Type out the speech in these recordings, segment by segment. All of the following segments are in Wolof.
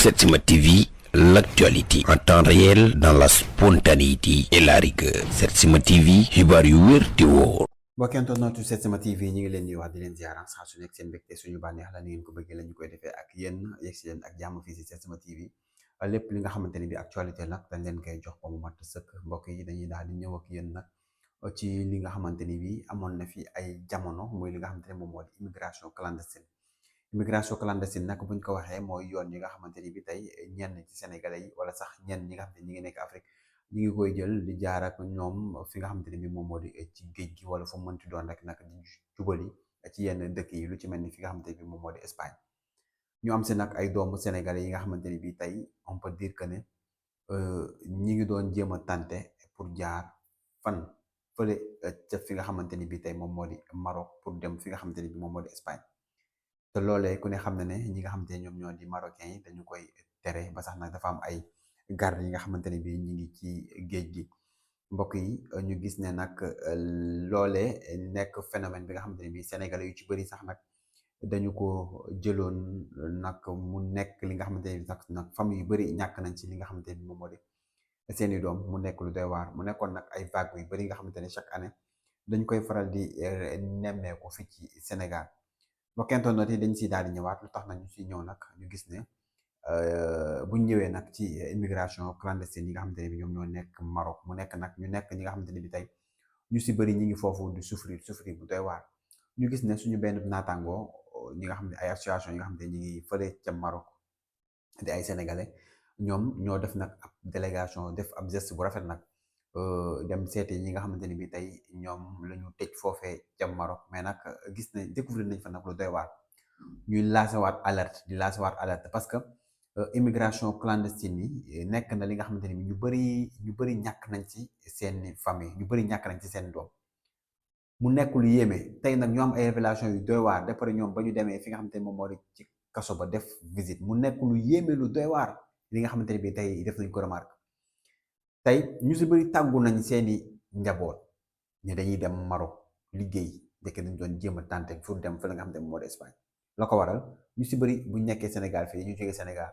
Setsima TV, l'actualité en temps réel dans la spontanéité et la rigueur. Setsima TV, xibaar yu wér te wóor. mbokki internet Setsima TV ñu ngi leen di wax di leen ziaran saa su nekk seen mbégte suñu bànneex la ni ngeen ko bëggee la ñu koy defee ak yéen yegg si leen ak jàmm fii si Setsima TV lépp li nga xamante ni bi actualité nag dañ leen koy jox ba mu mat sëkk mbokk yi dañuy daal di ñëw ak yéen nag ci li nga xamante ni bi amoon na fi ay jamono muy li nga xamante ne moom moo di immigration clandestine nag buñ ko waxee mooy yoon yi nga xamante ni bi tey ñenn ci sénégalais yi wala sax ñenn ñi nga xamante ni ñi ngi nekk Afrique ñi ngi koy jël di jaar ak ñoom fi nga xamante ne bi moom moo di ci géej gi wala fu mu mënti doon rek nag di jubali ci yenn dëkk yi lu ci mel ni fi nga xamante ne bi moom moo di Espagne ñu am si nag ay doomu sénégalais yi nga xamante ni bi tey on peut dire que ne ñi ngi doon jéem a tenter pour jaar fan fële ca fi nga xamante ni bi tey moom moo di Maroc pour dem fi nga xamante ni bi moom moo di Espagne te loolee ku ne xam na ne ñi nga xamante ne ñoom ñoo di marocains yi dañu koy tere ba sax nag dafa am ay garde yi nga xamante ne bi ñu ngi ci géej gi mbokk yi ñu gis ne nag loolee nekk phénomène bi nga xamante ne bi sénégalais yu ci bëri sax nag dañu ko jëloon nag mu nekk li nga xamante ne bi nag famille yu bëri ñàkk nañ ci li nga xamante ne bi moom moo di seeni doom mu nekk lu doy waar mu nekkoon nag ay vagues yu bëri nga xamante ne chaque année dañ koy faral di nemmeeku fii ci Sénégal mbokk internet yi dañ siy daal di ñëwaat lu tax na ñu si ñëw nag ñu gis ne buñ ñëwee nag ci immigration clandestine yi nga xamante ne bi ñoom ñoo nekk Maroc mu nekk nag ñu nekk ñi nga xamante ne bi tey ñu si bëri ñi ngi foofu di souffrir bu doy waar ñu gis ne suñu benn naataangoo ñi nga xam ne ay association yi nga xamante ne ñi ngi fële ca Maroc di ay sénégalais ñoom ñoo def nag ab délégation def ab geste bu rafet nag dem seeti ñi nga xamante ne bi tey ñoom la ñu tëj foofee ca Maroc mais nag gis nañ découvrir nañ fa nag lu doy waar ñuy laasewaat alerte parce que immigration clandestine yi nekk na li nga xamante ne bi ñu bëri ñàkk nañ ci seen famille ñu bëri ñàkk nañ ci seen doom mu nekk lu yéeme tey nag ñu am ay révélation yu doy waar d'après ñoom ba ñu demee fi nga xamante ne moom moo di ci kaso ba def visite mu nekk lu yéeme lu doy waar li nga xamante ne bi tey def nañ ko remarque tey ñu si bëri tàggu nañ seeni njaboot ñu dañuy dem Maroc liggéey ndekk dañ doon jéem a tànte pour dem fa la nga xamante ne moom moo di Espagne la ko waral ñu si bëri buñ nekkee Sénégal fii ñu jógee Sénégal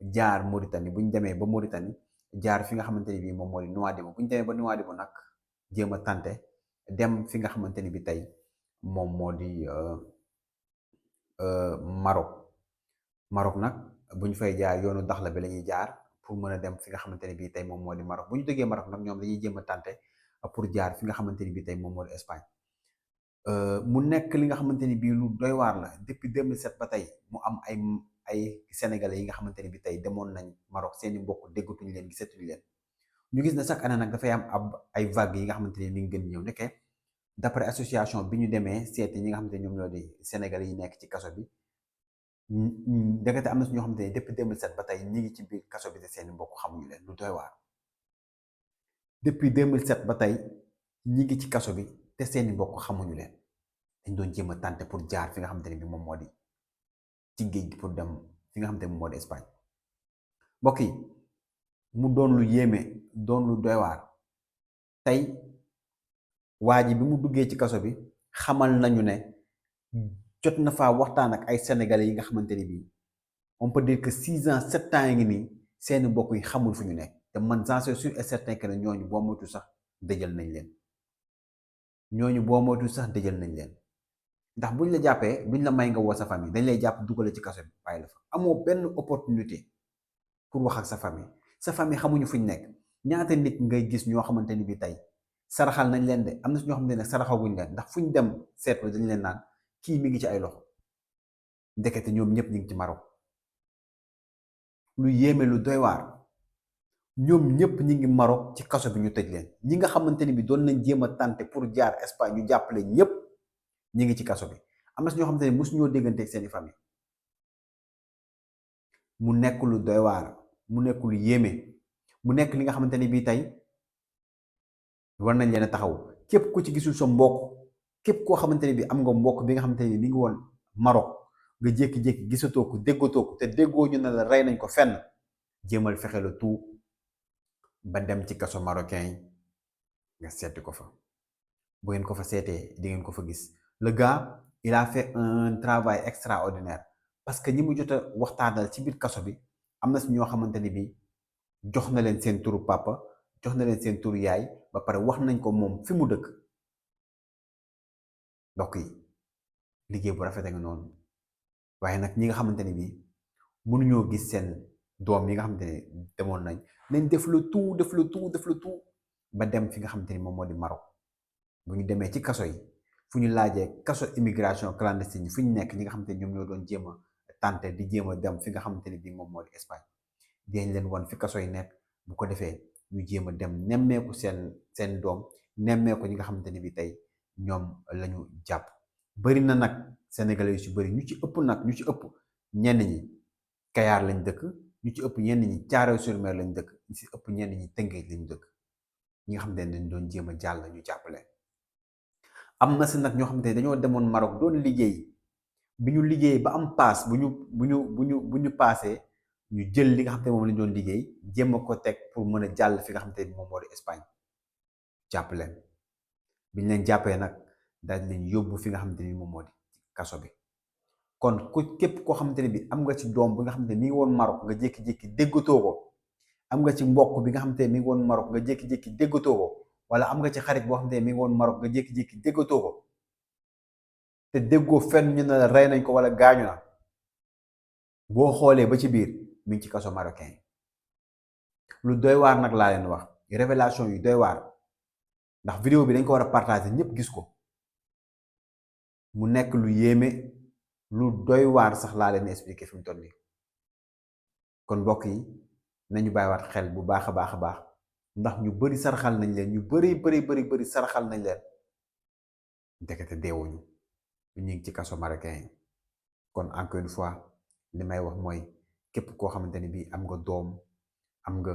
jaar Mauritanie buñ demee ba Mauritanie jaar fi nga xamante ni bii moom moo di Nouadhibou buñ demee ba Nouadhibou nag jéem a tànte dem fi nga xamante ni bi tey moom moo di Maroc nag buñ fay jaar yoonu Daxla bi la ñuy jaar pour mën a dem fi nga xamante ne bii tey moom moo di Maroc bu ñu jógee Maroc nag ñoom dañuy jéem a tànte pour jaar fi nga xamante ni bii tey moom moo di Espagne mu nekk li nga xamante ni bii lu doy waar la depuis 2007 ba tey mu am ay sénégalais yi nga xamante ni bi tey demoon nañ Maroc seeni mbokk déggatuñu leen gisatuñu leen ñu gis ne chaque année nag dafay am ay vagues yi nga xamante ni mi ngi gën ñëw nekkee d'après association bi ñu demee seeti ñi nga xamante ni ñoom ñoo di sénégalais yi nekk ci kaso bi ndekete am na si ñoo xamante ni depuis 2007 ba tey ñi ngi ci biir kaso bi te seeni mbokk xamuñu leen lu doy waar depuis 2007 ba tey ñi ngi ci kaso bi te seeni mbokk xamuñu leen dañ doon jéem a tenter pour jaar fi nga xamante ne bi moom moo di ci géej gi pour dem fi nga xamante ne moom moo di Espagne mbokk yi mu doon lu yéeme doon lu doy waar tey waa ji bi mu duggee ci kaso bi xamal nañu ne jot na faa waxtaan ak ay sénégalais yi nga xamante ni bii on peut dire que 6 ans 7 ans yi ngi nii seeni mbokk yi xamul fu ñu nekk te man j'en suis sûr et certain que ne ñooñu boo moytu sax dëjal nañ leen ndax buñ la jàppee duñ la may nga woo sa famille dañ lay jàpp dugale ci kaso bi bàyyi la fa amoo benn opportunité pour wax ak sa famille xamuñu fuñ nekk ñaata nit ngay gis ñoo xamante ni bi tey saraxal nañ leen de am na si ñoo xamante ne saraxaguñ leen ndax fuñ dem seetlu dañ leen naan kii mi ngi ci ay loxo ndekete ñoom ñëpp ñu ngi ci Maroc lu yéeme lu doy waar ñoom ñëpp ñi ngi Maroc ci kaso bi ñu tëj leen ñi nga xamante ni bi doon nañ jéem a tenter pour jaar Espagne ñu jàppale ñëpp ñi ngi ci kaso bi am na si ñoo xamante ne mosuñoo déggante ak seeni famille mu nekk lu doy waar mu nekk lu yéeme mu nekk li nga xamante ni bii tey war nañ leen a taxaw képp ku ci gisul sa mbokk képp koo xamante ne bi am nga mbokk bi nga xamante ne mi ngi woon Maroc nga jékki-jékki gisatoo ko déggatoo ko te déggoo ñu ne la rey nañ ko fenn jéemal fexe la tout ba dem ci kaso marocain yi nga seeti ko fa bu ngeen ko fa seetee di ngeen ko fa gis le gars il a fait un travail extraordinaire parce que ñi mu jot a waxtaanal ci biir kaso bi am na si ñoo xamante ni bi jox na leen seen turu papa jox na leen seen turu yaay ba pare wax nañ ko moom fi mu dëkk. mbokk yi liggéey bu rafet a nga noonu waaye nag ñi nga xamante ni bii mënuñoo gis seen doom yi nga xamante ne demoon nañ def le tout ba dem fi nga xamante ni moom moo di Maroc. bu ñu demee ci kaso yi fu ñu laajee kaso immigration clandestine yi fu ñu nekk ñi nga xamante ni ñoom ñoo doon jéem a tenter di jéem a dem fi nga xamante ni bii moom moo di Espagne dinañ leen wan fi kaso yi nekk. bu ko defee ñu jéem a dem nemmeeku seen doom nemmeeku ñi nga xamante ni bii tey ñoom lañu jàpp. bari na nag sénégalais yu ci bari ñu ci ëpp ñenn ñi Kayaar lañ dëkk, ñu ci ëpp ñenn ñi Thiaroye-sur-Mer lañ dëkk, ñu ci ëpp ñenn ñi Tëngéej lañ dëkk. ñi nga xamante ne dañ doon jéem a jàll ñu jàppale. am na si nag ñoo xamante ne dañoo demoon Maroc doon liggéey bi ñu liggéey ba am paas bu ñu paasee ñu jël li nga xamante ne moom lañ doon liggéey jéem a ko teg pour mën a jàll fi nga xamante ne moom moo di Espagne jàpp leen. bi ñu leen jàppee nag daal leen yóbbu fi nga xamante ni moom moo di kaso bi. kon ku képp koo xamante ne bi am nga ci doom bi nga xamante ne mi ngi woon Maroc nga jékki-jékki déggatoo ko, am nga ci mbokk bi nga xamante ne mi ngi woon Maroc nga jékki-jékki déggatoo ko, wala am nga ci xarit boo xamante ne mi ngi woon Maroc nga jékki-jékki déggatoo ko te déggoo fenn ñu ne la rey nañ ko wala gaañu na, boo xoolee ba ci biir mi ngi ci kaso marocain yi. lu doy waar nag laa leen wax, révélation yu doy waar, ndax vidéo bi dañ ko war a partager ñëpp gis ko mu nekk lu yéeme lu doy waar sax laa leen expliqué fi mu toll nii. kon mbokk yi nañu bàyyiwaat xel bu baax a baax ndax ñu bari saraxal nañ leen, ñu bari saraxal nañ leen ndekete deewuñu ñu ngi ci kaso marocain yi. kon encore une fois li may wax mooy képp koo xamante ni bii am nga doom, am nga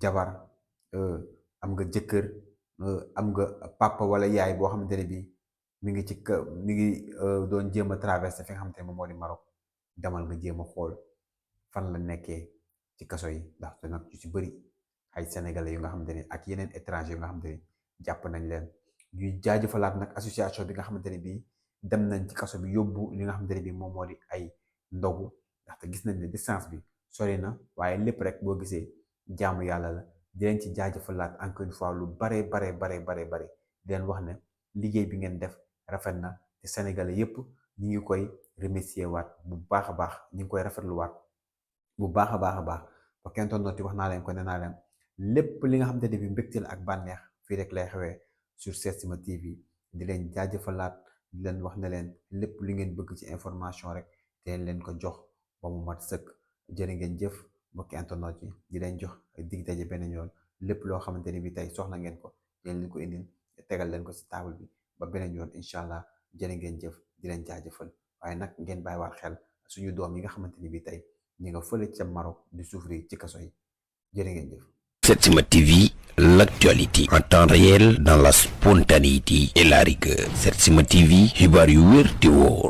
jabar, am nga jëkkër, am nga papa wala yaay boo xamante ne bii mi ngi doon jéem a traversé fi nga xamante ne moom moo di Maroc, demal nga jéem a xool fan la nekkee ci kaso yi. ndax te nag ñu ci bëri ay sénégalais yu nga xamante ne ak yeneen étranger yu nga xamante ne jàpp nañ leen. ñuy jaajëfalaat nag association bi nga xamante ne bii dem nañ ci kaso bi yóbbu li nga xamante ne bii moom moo di ay ndogu, ndaxte gis nañ ne distance bi sori na, waaye lépp rek boo gisee jaamu yàlla la. di leen ci jaajëfalaat encore une fois lu bare di leen wax ne liggéey bi ngeen def rafet na te sénégalais yépp ñi ngi koy remercier waat bu baax a baax, ñi ngi koy rafetluwaat bu baax a baax. ba kenn toon nooti wax naa leen ko, nee naa leen lépp li nga xamante ne bi mbégte la ak bànneex fii rek lay xewee sur Setsima TV. di leen jaajëfalaat di leen wax ne leen lépp li ngeen bëgg ci information rek te leen ko jox ba mu mat sëkk. jërë ngeen jëf mbokki internet yi, di leen jox dig daje beneen yoon. lépp loo xamante ni bi tey soxla ngeen ko leen ko indil tegal leen ko ci table bi ba beneen yoon incha allah. jërë ngeen jëf, di leen jaajëfal. waaye nag ngeen bàyyiwaat xel suñu doom yi nga xamante ni bi tey ñi nga fële ca Maroc di souffrir ci kaso yi. jërë ngeen jëf. Setsima TV, l'actualité en temps réel dans la spontanéité et la rigueur. Setsima TV, xibaar yu wér te wóor.